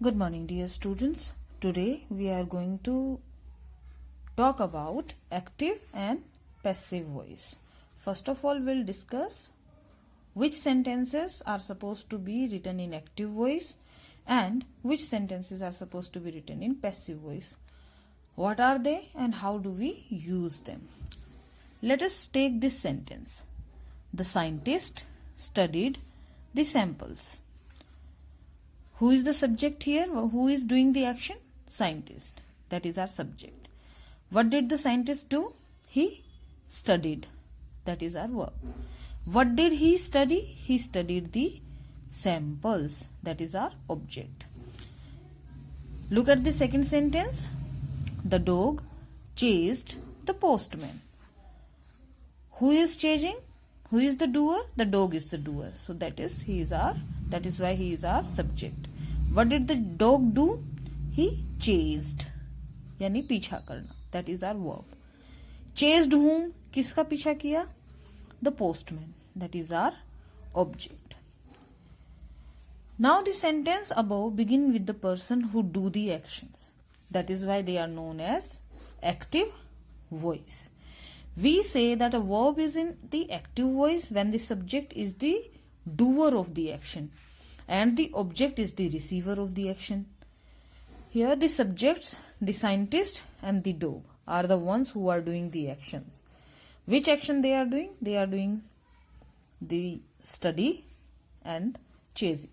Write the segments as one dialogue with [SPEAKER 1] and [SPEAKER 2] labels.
[SPEAKER 1] Good morning, dear students. Today we are going to talk about active and passive voice. First of all, we'll discuss which sentences are supposed to be written in active voice and which sentences are supposed to be written in passive voice. What are they and how do we use them? Let us take this sentence. The scientist studied the samples. Who is the subject here? Who is doing the action? Scientist. That is our subject. What did the scientist do? He studied. That is our verb. What did he study? He studied the samples. That is our object. Look at the second sentence. The dog chased the postman. Who is chasing? Who is the doer? The dog is the doer. So that is why he is our subject. What did the dog do? He chased. यानी पीछा करना. That is our verb. Chased whom? किसका पीछा किया? The postman. That is our object. Now the sentence above begin with the person who do the actions. That is why they are known as active voice. We say that a verb is in the active voice when the subject is the doer of the action and the object is the receiver of the action. Here the subjects, the scientist and the dog are the ones who are doing the actions. Which action they are doing? They are doing the study and chasing.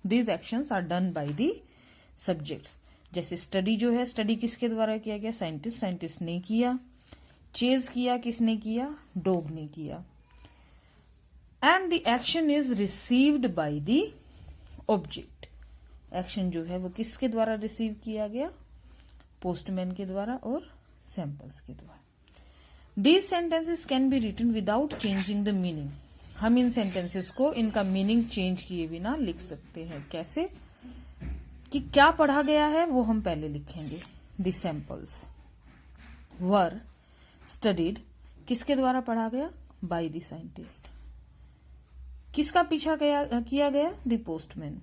[SPEAKER 1] These actions are done by the subjects. जैसे study जो है, study किसके द्वारा किया गया? Scientist ने किया. Chase किया किसने किया? डॉग ने किया. And the action is received by the object. Action जो है वो किसके द्वारा रिसीव किया गया? पोस्टमैन के द्वारा और सैंपल्स के द्वारा. These sentences can be written without changing the meaning. हम इन सेंटेंसेस को इनका मीनिंग चेंज किए बिना लिख सकते हैं. कैसे? कि क्या पढ़ा गया है वो हम पहले लिखेंगे. The samples were studied. किसके द्वारा पढ़ा गया? By the scientist. किसका पीछा किया गया? The postman.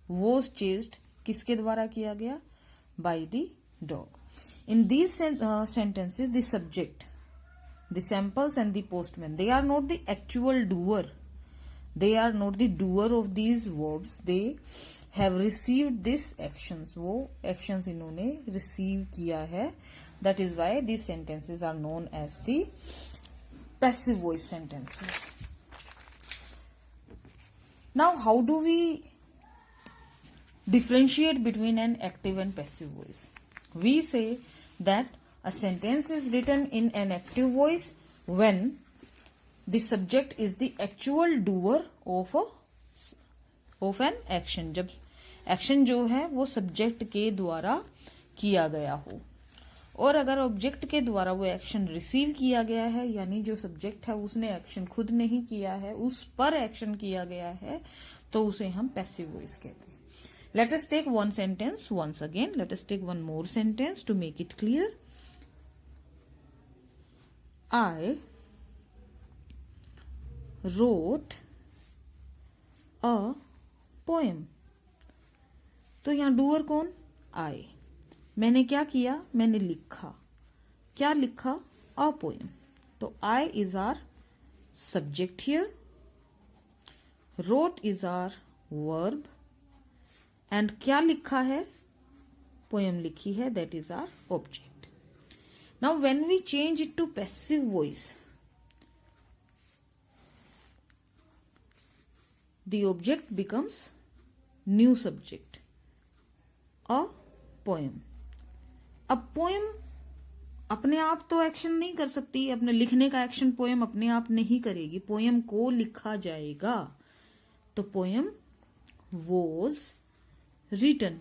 [SPEAKER 1] Was chased. किसके द्वारा किया गया? By the dog. In these sentences the subject, the samples and the postman, they are not the actual doer. They are not the doer of these verbs. They have received these actions. वो actions इन्होंने receive किया है. That is why these sentences are known as the passive voice sentences. Now, how do we differentiate between an active and passive voice? We say that a sentence is written in an active voice when the subject is the actual doer of an action. जब action जो है वो subject के द्वारा किया गया हो, और अगर ऑब्जेक्ट के द्वारा वो एक्शन रिसीव किया गया है, यानी जो सब्जेक्ट है उसने एक्शन खुद नहीं किया है, उस पर एक्शन किया गया है, तो उसे हम पैसिव वॉइस कहते हैं. Let us take one sentence once again. Let us take one more sentence to make it clear. I wrote a poem. तो यहां डूअर कौन? आई. मैंने क्या किया? मैंने लिखा. क्या लिखा? A poem. तो I is our subject here, wrote is our verb, and क्या लिखा है? पोएम लिखी है. That is our object. Now when we change it to passive voice, the object becomes new subject, a poem. अब poem अपने आप तो action नहीं कर सकती. अपने लिखने का एक्शन पोएम अपने आप नहीं करेगी. पोएम को लिखा जाएगा. तो पोएम वॉज रिटन.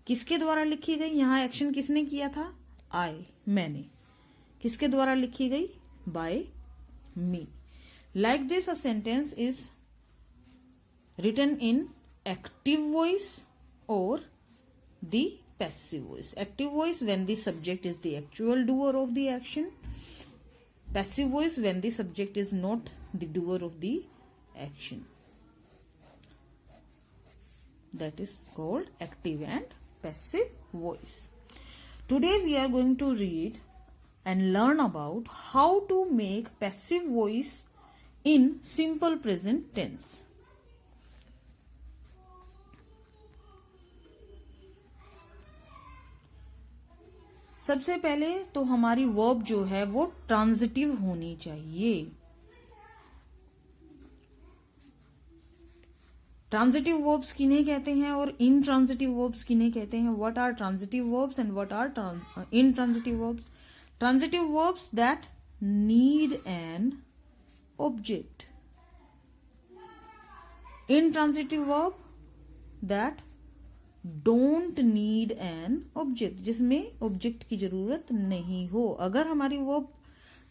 [SPEAKER 1] किसके द्वारा लिखी गई? यहां एक्शन किसने किया था? आई, मैंने. किसके द्वारा लिखी गई? By me. Like this a sentence is written in active voice or the passive voice. Active voice when the subject is the actual doer of the action. Passive voice when the subject is not the doer of the action. that is called active and passive voice. Today we are going to read and learn about how to make passive voice in simple present tense. सबसे पहले तो हमारी verb जो है वो transitive होनी चाहिए. Transitive verbs किन्हें कहते हैं और इनट्रांजिटिव वर्ब्स किन्हें कहते हैं? What are transitive verbs and what are intransitive verbs? Transitive verbs that need an object. Intransitive verb that don't need an object, जिसमें ऑब्जेक्ट की जरूरत नहीं हो. अगर हमारी वर्ब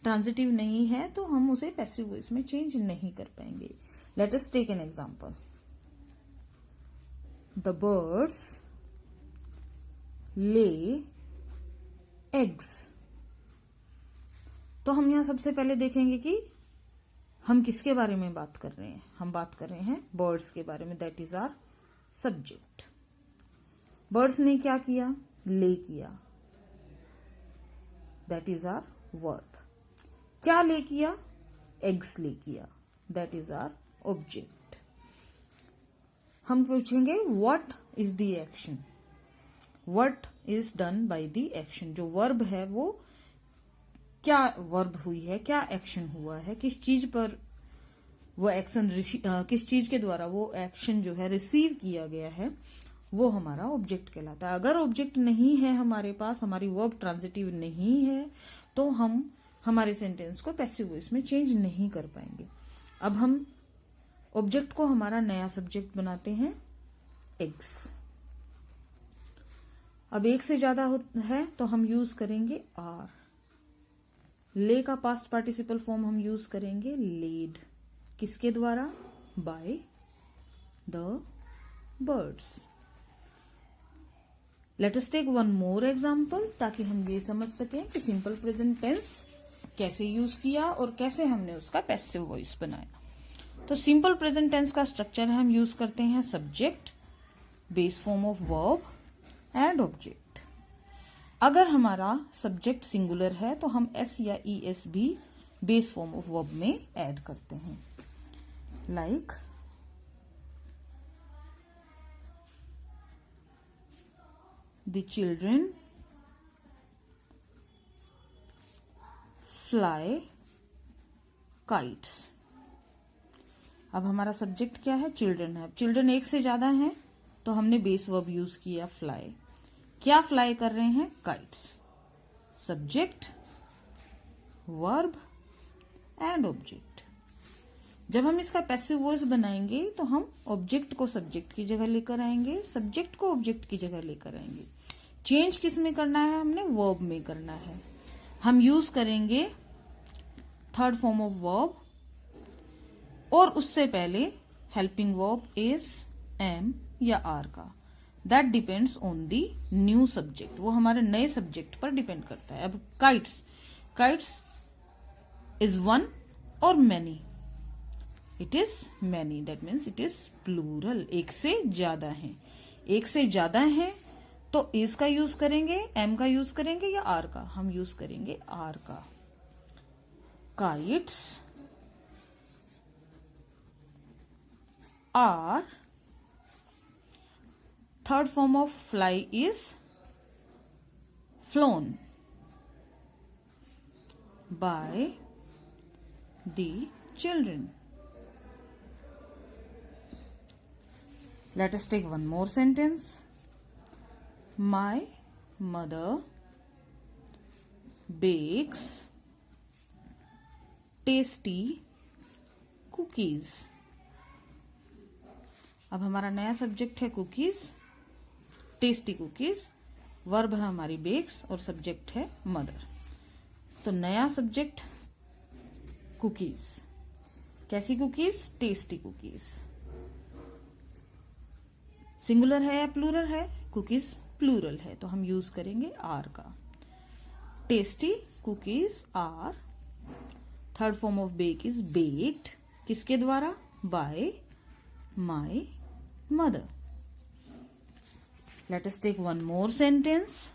[SPEAKER 1] ट्रांजिटिव नहीं है तो हम उसे पैसिव वॉइस में चेंज नहीं कर पाएंगे. Let us take an example. The birds lay eggs. तो हम यहां सबसे पहले देखेंगे कि हम किसके बारे में बात कर रहे हैं. हम बात कर रहे हैं बर्ड्स के बारे में. That is our subject. Birds ने क्या किया? ले किया. That is our verb. क्या ले किया? एग्स ले किया. That is our object. हम पूछेंगे what is the action. What is done by the action. जो वर्ब है वो क्या वर्ब हुई है, क्या एक्शन हुआ है, किस चीज पर वो एक्शन, किस चीज के द्वारा वो एक्शन जो है रिसीव किया गया है, वो हमारा ऑब्जेक्ट कहलाता है. अगर ऑब्जेक्ट नहीं है हमारे पास, हमारी वर्ब ट्रांजिटिव नहीं है, तो हम हमारे सेंटेंस को पैसिव वॉइस में चेंज नहीं कर पाएंगे. अब हम ऑब्जेक्ट को हमारा नया सब्जेक्ट बनाते हैं एग्स. अब एक से ज्यादा है तो हम यूज करेंगे आर. ले का पास्ट पार्टिसिपल फॉर्म हम यूज करेंगे लेड. किसके द्वारा? By the birds. Let us take one more example ताकि हम ये समझ सकें कि सिंपल प्रेजेंट टेंस कैसे यूज किया और कैसे हमने उसका पैसिव वॉइस बनाया. तो सिंपल प्रेजेंट टेंस का स्ट्रक्चर है, हम यूज करते हैं subject, base form of verb and object. अगर हमारा सब्जेक्ट सिंगुलर है तो हम एस या ई एस भी बेस फॉर्म ऑफ वर्ब में ऐड करते हैं. Like the children fly kites. अब हमारा सब्जेक्ट क्या है? चिल्ड्रन है. चिल्ड्रन एक से ज्यादा हैं तो हमने बेस वर्ब यूज किया फ्लाई. क्या फ्लाई कर रहे हैं? Kites. Subject, verb and object. जब हम इसका पैसिव वॉइस बनाएंगे तो हम ऑब्जेक्ट को सब्जेक्ट की जगह लेकर आएंगे, सब्जेक्ट को ऑब्जेक्ट की जगह लेकर आएंगे. चेंज किस में करना है? हमने वर्ब में करना है. हम यूज करेंगे थर्ड फॉर्म ऑफ वर्ब और उससे पहले हेल्पिंग वर्ब इज, एम या आर का. That depends on the new subject. वो हमारे नए सब्जेक्ट पर डिपेंड करता है. अब काइट्स, काइट्स इज वन और many. It is many. That means it is plural. एक से ज्यादा है. एक से ज्यादा है तो इज का यूज करेंगे, एम का यूज करेंगे या आर का? हम यूज करेंगे आर का. Kites are. Third form of fly is flown by the children. Let us take one more sentence. My mother bakes tasty cookies. अब हमारा नया सब्जेक्ट है कुकीज, टेस्टी कुकीज. वर्ब है हमारी बेक्स और सब्जेक्ट है मदर. तो नया सब्जेक्ट कुकीज. कैसी कुकीज? Tasty cookies. सिंगुलर है या प्लूरल है? कुकीज प्लूरल है तो हम यूज करेंगे आर का. Tasty cookies are. Third form of bake is baked. किसके द्वारा? By my mother. Let us take one more sentence.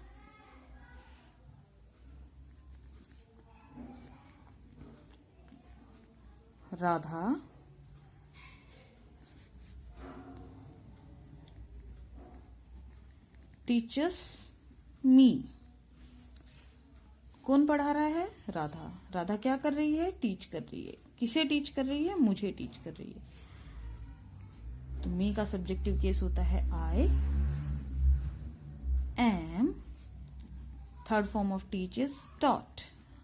[SPEAKER 1] Radha teaches me. कौन पढ़ा रहा है? राधा. राधा क्या कर रही है? टीच कर रही है. किसे टीच कर रही है? मुझे टीच कर रही है. तो मी का सब्जेक्टिव केस होता है I am. Third form of teach is taught.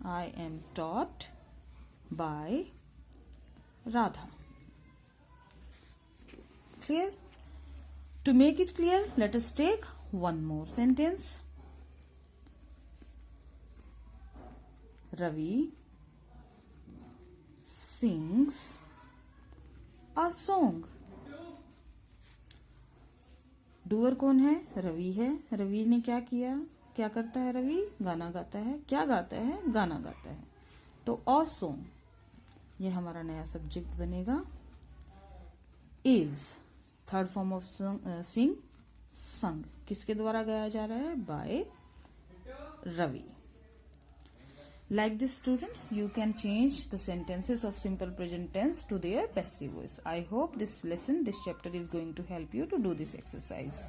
[SPEAKER 1] I am taught by Radha. Clear? To make it clear, let us take one more sentence. Ravi sings a song. Doer कौन है? रवि है. रवि ने क्या किया? क्या करता है रवि? गाना गाता है. क्या गाता है? गाना गाता है. तो अ सॉन्ग ये हमारा नया सब्जेक्ट बनेगा. Is third form of sing sung. किसके द्वारा गाया जा रहा है? By Ravi. Like this, students, you can change the sentences of simple present tense to their passive voice. I hope this chapter is going to help you to do this exercise.